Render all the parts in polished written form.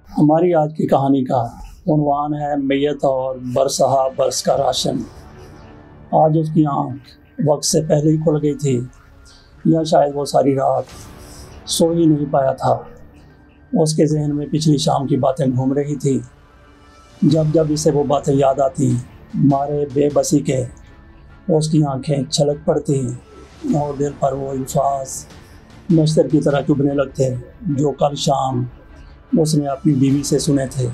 हमारी आज की कहानी का उन्वान है मैयत और बरसहा बरस का राशन। आज उसकी आँख वक्त से पहले ही खुल गई थी, या शायद वो सारी रात सो ही नहीं पाया था। उसके जहन में पिछली शाम की बातें घूम रही थी। जब जब इसे वो बातें याद आती, मारे बेबसी के उसकी आंखें छलक पड़ती और दिल पर वो अल्फाज नश्तर की तरह चुभने लगते जो कल शाम उसने अपनी बीवी से सुने थे।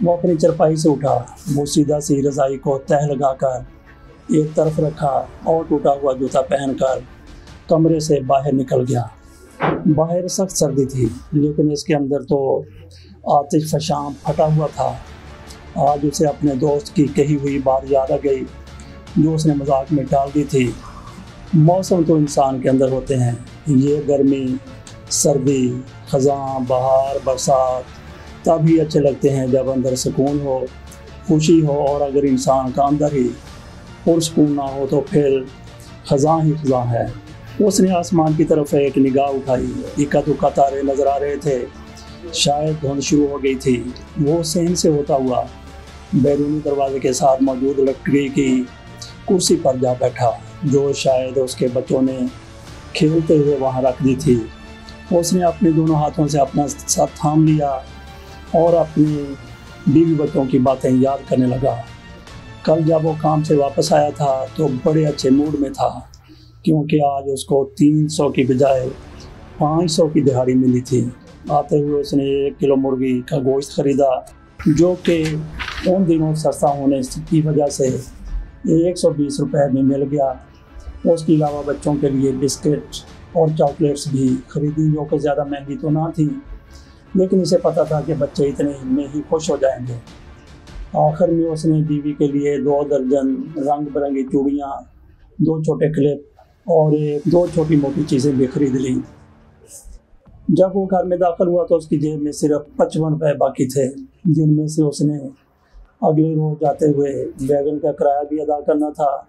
वो अपनी चारपाई से उठा, वो सीधा सी रज़ाई को तह लगाकर एक तरफ रखा और टूटा हुआ जूता पहनकर कमरे से बाहर निकल गया। बाहर सख्त सर्दी थी, लेकिन इसके अंदर तो आतिश फशां फटा हुआ था। आज उसे अपने दोस्त की कही हुई बात याद आ गई जो उसने मजाक में टाल दी थी। मौसम तो इंसान के अंदर होते हैं, ये गर्मी, सर्दी, ख़ज़ां, बहार, बरसात तभी अच्छे लगते हैं जब अंदर सुकून हो, खुशी हो। और अगर इंसान का अंदर ही पुरसकून ना हो तो फिर ख़ज़ां ही ख़ज़ां है। उसने आसमान की तरफ एक निगाह उठाई। इक्का दुक्का तारे नज़र आ रहे थे, शायद धुंध शुरू हो गई थी। वो सहन से होता हुआ बैरूनी दरवाजे के साथ मौजूद लकड़ी की कुर्सी पर जा बैठा, जो शायद उसके बच्चों ने खेलते हुए वहाँ रख दी थी। उसने अपने दोनों हाथों से अपना साथ थाम लिया और अपने बीवी बच्चों की बातें याद करने लगा। कल जब वो काम से वापस आया था तो बड़े अच्छे मूड में था, क्योंकि आज उसको 300 की बजाय 500 की दिहाड़ी मिली थी। आते हुए उसने 1 किलो मुर्गी का गोश्त ख़रीदा, जो कि उन दिनों सस्ता होने की वजह से 120 रुपये में मिल गया। उसके अलावा बच्चों के लिए बिस्किट और चॉकलेट्स भी खरीदी, जो कि ज़्यादा महंगी तो ना थी, लेकिन इसे पता था कि बच्चे इतने में ही खुश हो जाएंगे। आखिर में उसने बीवी के लिए 2 दर्जन रंग बिरंगी चूड़ियाँ, 2 छोटे क्लिप और 2 छोटी मोटी चीज़ें भी खरीद ली। जब वो घर में दाखिल हुआ तो उसकी जेब में सिर्फ 55 रुपये बाकी थे, जिनमें से उसने अगले रोज जाते हुए वैगन का किराया भी अदा करना था।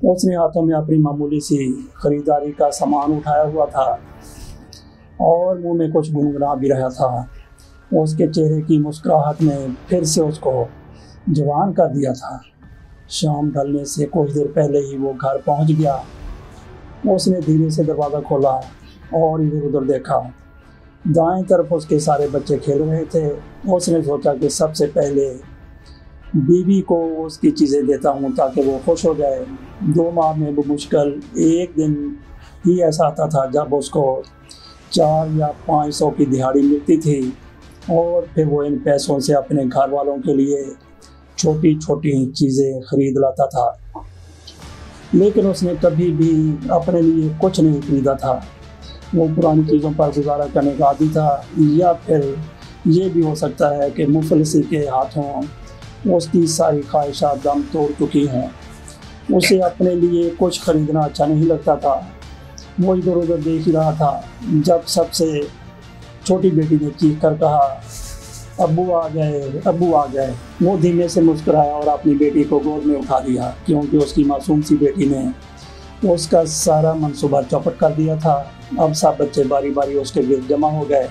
उसने हाथों में अपनी मामूली सी खरीदारी का सामान उठाया हुआ था और मुंह में कुछ गुनगुना भी रहा था। उसके चेहरे की मुस्कुराहट ने फिर से उसको जवान कर दिया था। शाम ढलने से कुछ देर पहले ही वो घर पहुंच गया। उसने धीरे से दरवाज़ा खोला और इधर उधर देखा। दाएं तरफ उसके सारे बच्चे खेल रहे थे। उसने सोचा कि सबसे पहले बीवी को उसकी चीज़ें देता हूँ ताकि वो खुश हो जाए। 2 माह में मुश्किल एक दिन ही ऐसा आता था जब उसको 4 या 500 की दिहाड़ी मिलती थी, और फिर वो इन पैसों से अपने घर वालों के लिए छोटी छोटी चीज़ें खरीद लाता था। लेकिन उसने कभी भी अपने लिए कुछ नहीं खरीदा था। वो पुरानी चीज़ों पर गुजारा करने का आदी था, या फिर ये भी हो सकता है कि मुफलिसी के हाथों उसकी सारी ख्वाहिशात दम तोड़ चुकी हैं। उसे अपने लिए कुछ खरीदना अच्छा नहीं लगता था। वो इधर उधर देख ही रहा था जब सबसे छोटी बेटी ने चीख कर कहा, अब्बू आ गए, अब्बू आ गए। वो धीमे से मुस्कुराया और अपनी बेटी को गोद में उठा दिया, क्योंकि उसकी मासूम सी बेटी ने उसका सारा मंसूबा चौपट कर दिया था। अब सब बच्चे बारी बारी उसके गिर्द जमा हो गए।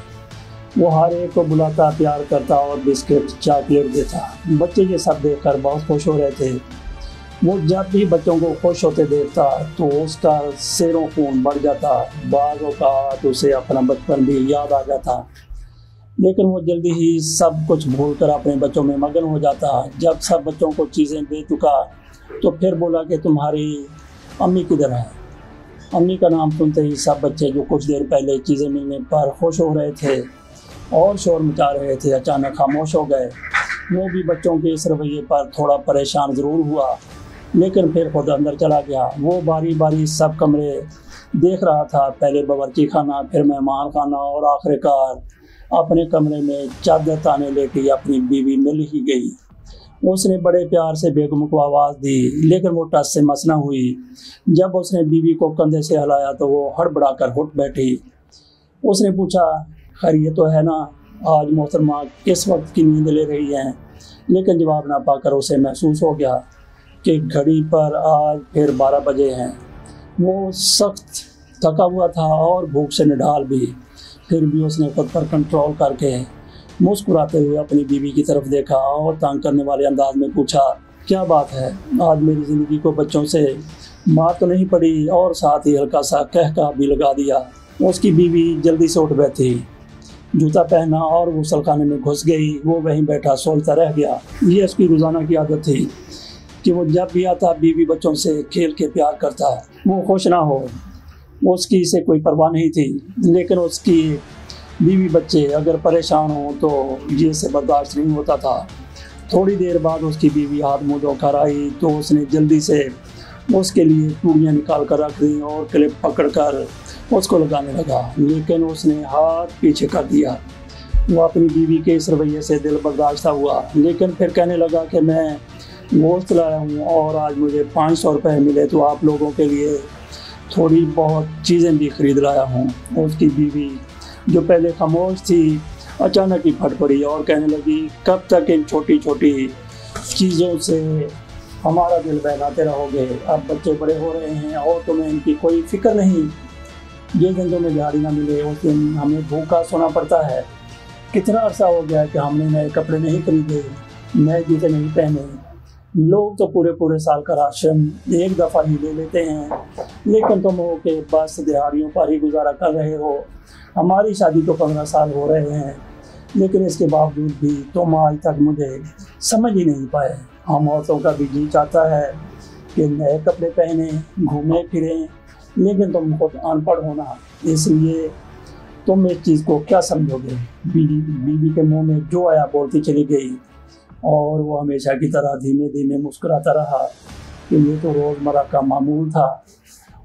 वो हर एक को बुलाता, प्यार करता और बिस्किट चॉकलेट देता। बच्चे ये सब देखकर बहुत खुश हो रहे थे। वो जब भी बच्चों को खुश होते देखता तो उसका सिरों खून बढ़ जाता। बाज़ औक़ात उसे अपना बचपन भी याद आ जाता, लेकिन वो जल्दी ही सब कुछ भूलकर अपने बच्चों में मगन हो जाता। जब सब बच्चों को चीज़ें दे चुका तो फिर बोला कि तुम्हारी अम्मी किधर है। अम्मी का नाम सुनते ही सब बच्चे जो कुछ देर पहले चीज़ें मिलने पर खुश हो रहे थे और शोर मचा रहे थे, अचानक खामोश हो गए। वो भी बच्चों के इस रवैये पर थोड़ा परेशान ज़रूर हुआ, लेकिन फिर खुद अंदर चला गया। वो बारी बारी सब कमरे देख रहा था, पहले बावर्ची खाना, फिर मेहमान खाना और आखिरकार अपने कमरे में चादर ताने लेके अपनी बीवी मिल ही गई। उसने बड़े प्यार से बेगम को आवाज़ दी, लेकिन वो टस से मस न हुई। जब उसने बीवी को कंधे से हिलाया तो वो हड़बड़ा कर उठ बैठी। उसने पूछा, खैरियत तो है ना? आज मोहतरमा किस वक्त की नींद ले रही हैं? लेकिन जवाब ना पाकर उसे महसूस हो गया कि घड़ी पर आज फिर 12 बजे हैं। वो सख्त थका हुआ था और भूख से निढाल भी। फिर भी उसने खुद पर कंट्रोल करके मुस्कुराते हुए अपनी बीवी की तरफ देखा और तंग करने वाले अंदाज में पूछा, क्या बात है, आज मेरी ज़िंदगी को बच्चों से मार तो नहीं पड़ी? और साथ ही हल्का सा कहका भी लगा दिया। उसकी बीवी जल्दी से उठ बैठी, जूता पहना और गुसलखाने में घुस गई। वो वहीं बैठा सोचता रह गया। ये उसकी रोज़ाना की आदत थी कि वो जब भी आता बीवी बच्चों से खेल के प्यार करता, वो खुश ना हो, उसकी इसे कोई परवाह नहीं थी। लेकिन उसकी बीवी बच्चे अगर परेशान हो तो ये से बर्दाश्त नहीं होता था। थोड़ी देर बाद उसकी बीवी हाथ मुँह धोकर आई तो उसने जल्दी से उसके लिए चूड़ियाँ निकाल कर रख दी और क्लिप पकड़ कर उसको लगाने लगा। लेकिन उसने हाथ पीछे कर दिया। वो अपनी बीवी के इस रवैये से दिल बर्दाश्त हुआ, लेकिन फिर कहने लगा कि मैं गोश्त लाया हूँ और आज मुझे 500 रुपये मिले तो आप लोगों के लिए थोड़ी बहुत चीज़ें भी खरीद लाया हूँ। उसकी बीवी जो पहले खामोश थी अचानक ही फट पड़ी और कहने लगी, कब तक इन छोटी छोटी चीज़ों से हमारा दिल बहलाते रहोगे? अब बच्चे बड़े हो रहे हैं और तुम्हें इनकी कोई फिक्र नहीं। जिस दिन तुम्हें दिहाड़ी ना मिले उस दिन हमें भूखा सोना पड़ता है। कितना अर्सा हो गया कि हमने नए कपड़े नहीं खरीदे, नए जूते नहीं पहने। लोग तो पूरे पूरे साल का राशन एक दफ़ा ही ले लेते हैं, लेकिन तुम हो के बस दिहाड़ियों पर ही गुजारा कर रहे हो। हमारी शादी को 15 साल हो रहे हैं, लेकिन इसके बावजूद भी तुम आज तक मुझे समझ ही नहीं पाए। हम औरतों का भी जी चाहता है कि नए कपड़े पहने, घूमें फिरें, लेकिन तुम खुद अनपढ़ होना, इसलिए तुम इस चीज़ को क्या समझोगे? बीवी के मुंह में जो आया बोलती चली गई और वो हमेशा की तरह धीमे धीमे मुस्कुराता रहा कि ये तो रोज़मर्रा का मामूल था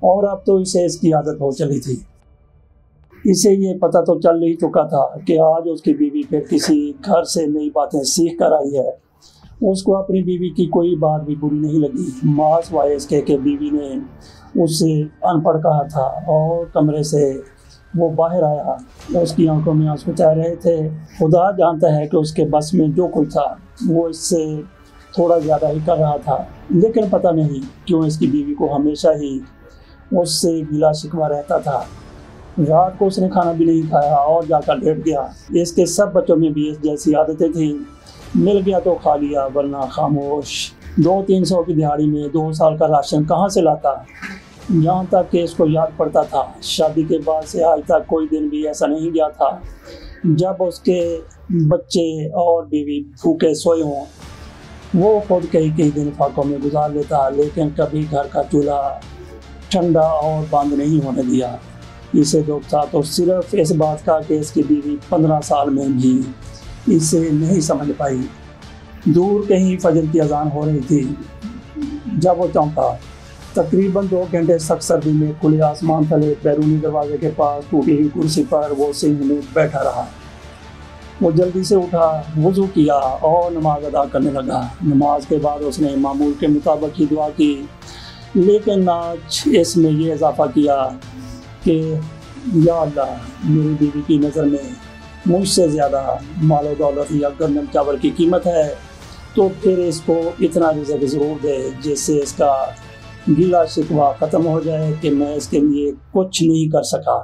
और अब तो इसे इसकी आदत हो चली थी। इसे ये पता तो चल ही चुका था कि आज उसकी बीवी फिर किसी घर से नई बातें सीख कर आई है। उसको अपनी बीवी की कोई बात भी बुरी नहीं लगी। मास वायस के बीवी ने उससे अनपढ़ कहा था और कमरे से वो बाहर आया। उसकी आंखों में आंसू तैर रहे थे। खुदा जानता है कि उसके बस में जो कुछ था वो इससे थोड़ा ज़्यादा ही कर रहा था, लेकिन पता नहीं क्यों इसकी बीवी को हमेशा ही उससे गिला शिकवा रहता था। रात को उसने खाना भी नहीं खाया और जाकर लेट गया। इसके सब बच्चों में भी इस जैसी आदतें थीं, मिल गया तो खा लिया वरना खामोश। 200-300 की दिहाड़ी में 2 साल का राशन कहाँ से लाता? यहाँ तक कि इसको याद पड़ता था शादी के बाद से आज तक कोई दिन भी ऐसा नहीं गया था जब उसके बच्चे और बीवी भूखे सोए हों। वो खुद कई दिन फाकों में गुजार लेता, लेकिन कभी घर का चूल्हा ठंडा और बंद नहीं होने दिया। इसे दुख था तो सिर्फ इस बात का कि इसकी बीवी 15 साल में भी इसे नहीं समझ पाई। दूर कहीं फजर की अजान हो रही थी जब वो चौंका। तकरीबन 2 घंटे सख्त सर्दी में खुले आसमान तले बैरूनी दरवाजे के पास टूटी हुई कुर्सी पर वो सिंह में बैठा रहा। वो जल्दी से उठा, वुज़ू किया और नमाज अदा करने लगा। नमाज के बाद उसने मामूल के मुताबिक ही दुआ की, लेकिन आज इसमें ये इजाफा किया कि या अल्लाह, मेरी बीवी की नज़र में मुझसे ज़्यादा मालो दौलत या गंदम चावल की कीमत है, तो फिर इसको इतना रिज़्क ज़रूर दे जिससे इसका गिला शिकवा ख़त्म हो जाए कि मैं इसके लिए कुछ नहीं कर सका।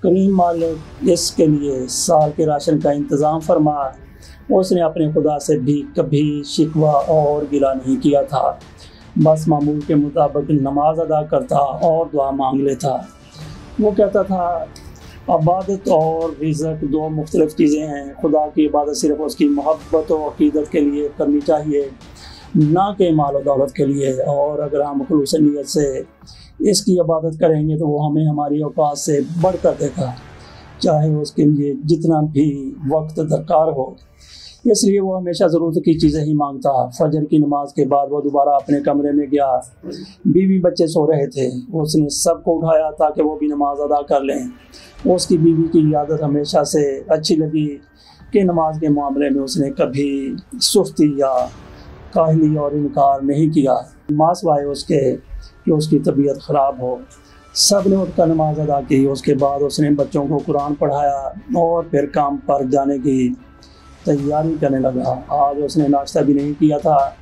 करीम मालिक, इसके लिए साल के राशन का इंतज़ाम फरमा। उसने अपने खुदा से भी कभी शिकवा और गिला नहीं किया था, बस मामूल के मुताबिक नमाज अदा करता और दुआ मांग लेता। वो कहता था, इबादत और रिज़्क 2 मुख्तलिफ चीज़ें हैं। खुदा की इबादत सिर्फ उसकी मोहब्बत और अक़ीदत के लिए करनी चाहिए, ना कि माल और दौलत के लिए। और अगर हम खुलूस नीयत से इसकी इबादत करेंगे तो वो हमें हमारी औकात से बढ़ कर देगा, चाहे उसके लिए जितना भी वक्त दरकार हो। इसलिए वो हमेशा ज़रूरत की चीज़ें ही मांगता। फजर की नमाज के बाद वो दोबारा अपने कमरे में गया। बीवी बच्चे सो रहे थे। उसने सबको उठाया ताकि वो भी नमाज अदा कर लें। उसकी बीवी की आदत हमेशा से अच्छी लगी कि नमाज के मामले में उसने कभी सुस्ती या काहली और इनकार नहीं किया, मासवाए उसके कि उसकी तबीयत ख़राब हो। सब ने उठकर नमाज अदा की। उसके बाद उसने बच्चों को कुरान पढ़ाया और फिर काम पर जाने की तैयारी करने लगा। आज उसने नाश्ता भी नहीं किया था।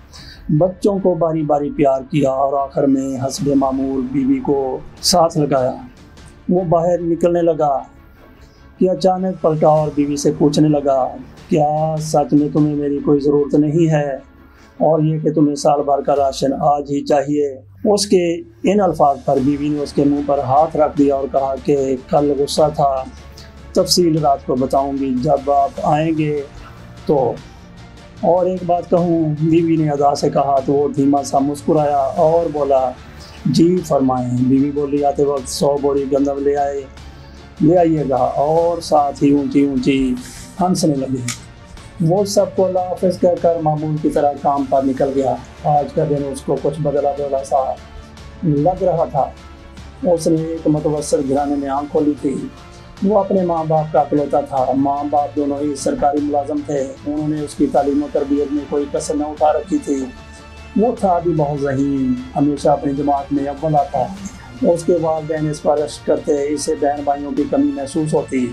बच्चों को बारी बारी प्यार किया और आखिर में हस्बे मामूल बीवी को साथ लगाया। वो बाहर निकलने लगा कि अचानक पलटा और बीवी से पूछने लगा क्या सच में तुम्हें मेरी कोई ज़रूरत नहीं है, और ये कि तुम्हें साल भर का राशन आज ही चाहिए। उसके इन अल्फाज पर बीवी ने उसके मुंह पर हाथ रख दिया और कहा कि कल गुस्सा था, तफसील रात को बताऊंगी जब आप आएंगे तो। और एक बात कहूँ, बीवी ने अदा से कहा तो वो धीमा सा मुस्कुराया और बोला, जी फरमाएं। बीवी बोली, आते वक्त 100 बोरी गंदम ले आइएगा, और साथ ही ऊंची ऊंची हंसने लगी। वो सबको अल्लाह हाफ़िज़ कहकर मामूल की तरह काम पर निकल गया। आज का दिन उसको कुछ बदला बदला सा लग रहा था। उसने एक मुतवस्सित घराने में आँख खोली थी। वो अपने माँ बाप का इकलौता था। माँ बाप दोनों ही सरकारी मुलाजम थे। उन्होंने उसकी तालीम और तरबियत में कोई कसर न उठा रखी थी। वो था भी बहुत ज़हीन, हमेशा अपनी जमात में अव्वल आता। उसके वालिदैन इस पर रश्क करते, इसे बहन भाइयों की कमी महसूस होती।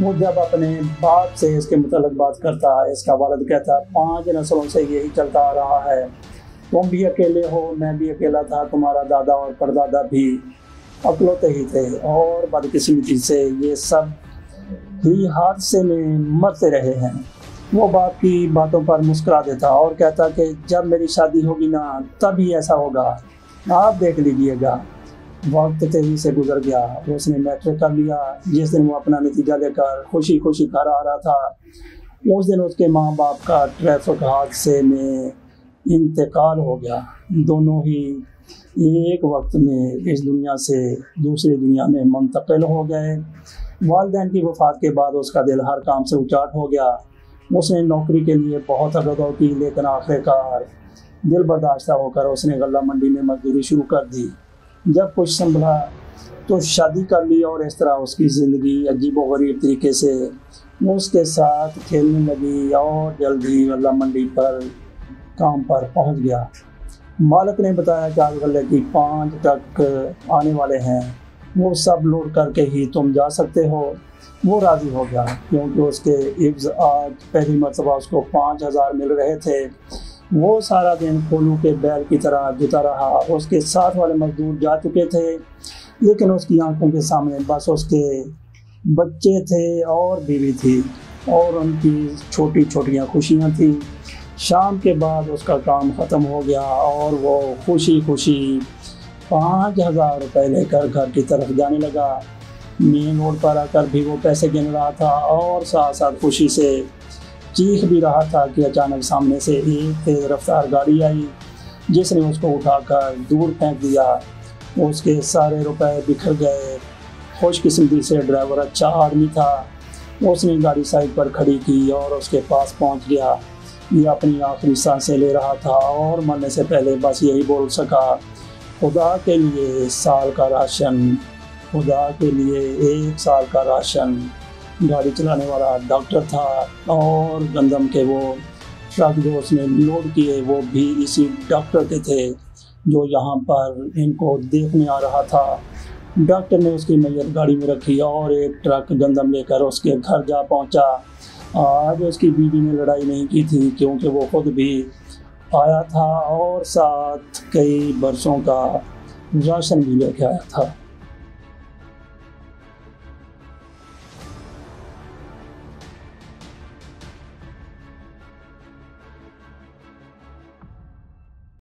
वो जब अपने बाप से इसके मुतल्लिक़ बात करता, इसका वालिद कहता, 5 नस्लों से यही चलता आ रहा है। तुम भी अकेले हो, मैं भी अकेला था, तुम्हारा दादा और परदादा भी अकलौते ही थे, और बदकिस्मती से ये सब ही हादसे में मरते रहे हैं। वो बाप की बातों पर मुस्कुरा देता और कहता कि जब मेरी शादी होगी ना, तभी ऐसा होगा, आप देख लीजिएगा। वक्त तेजी से गुजर गया। उसने मैट्रिक कर लिया। जिस दिन वो अपना नतीजा लेकर खुशी खुशी घर आ रहा था, उस दिन उसके माँ बाप का ट्रैफिक हादसे में इंतकाल हो गया। दोनों ही एक वक्त में इस दुनिया से दूसरी दुनिया में मुंतकिल हो गए। वालिदैन की वफ़ात के बाद उसका दिल हर काम से उचाट हो गया। उसने नौकरी के लिए बहुत अगदौ की, लेकिन आखिरकार दिल बर्दाश्त होकर उसने गल्ला मंडी में मजदूरी शुरू कर दी। जब कुछ संभला तो शादी कर ली, और इस तरह उसकी ज़िंदगी अजीबोगरीब तरीके से उसके साथ खेलने लगी, और जल्दी गल्ला मंडी पर काम पर पहुंच गया। मालिक ने बताया कि आज गल्ले की 5 ट्रक आने वाले हैं, वो सब लोड करके ही तुम जा सकते हो। वो राज़ी हो गया, क्योंकि उसके इब्ज़ आज पहली मरतबा उसको 5000 मिल रहे थे। वो सारा दिन कोलू के बैल की तरह जुता रहा। उसके साथ वाले मजदूर जा चुके थे, लेकिन उसकी आंखों के सामने बस उसके बच्चे थे और बीवी थी, और उनकी छोटी छोटियाँ खुशियाँ थीं। शाम के बाद उसका काम ख़त्म हो गया, और वो खुशी खुशी 5000 रुपये लेकर घर की तरफ जाने लगा। मेन रोड पर आकर भी वो पैसे गिन रहा था, और साथ साथ खुशी से चीख भी रहा था कि अचानक सामने से एक तेज़ रफ्तार गाड़ी आई, जिसने उसको उठाकर दूर फेंक दिया। उसके सारे रुपए बिखर गए। खुशकिस्मती से ड्राइवर अच्छा आदमी था। उसने गाड़ी साइड पर खड़ी की और उसके पास पहुंच गया। ये अपनी आखिरी सांसें ले रहा था, और मरने से पहले बस यही बोल सका, खुदा के लिए साल का राशन, खुदा के लिए 1 साल का राशन। गाड़ी चलाने वाला डॉक्टर था, और गंदम के वो ट्रक जो उसने लोड किए वो भी इसी डॉक्टर के थे, जो यहाँ पर इनको देखने आ रहा था। डॉक्टर ने उसकी मैयत गाड़ी में रखी और एक ट्रक गंदम लेकर उसके घर जा पहुँचा। आज उसकी बीवी ने लड़ाई नहीं की थी, क्योंकि वो खुद भी आया था और साथ कई बरसों का राशन भी लेके आया था।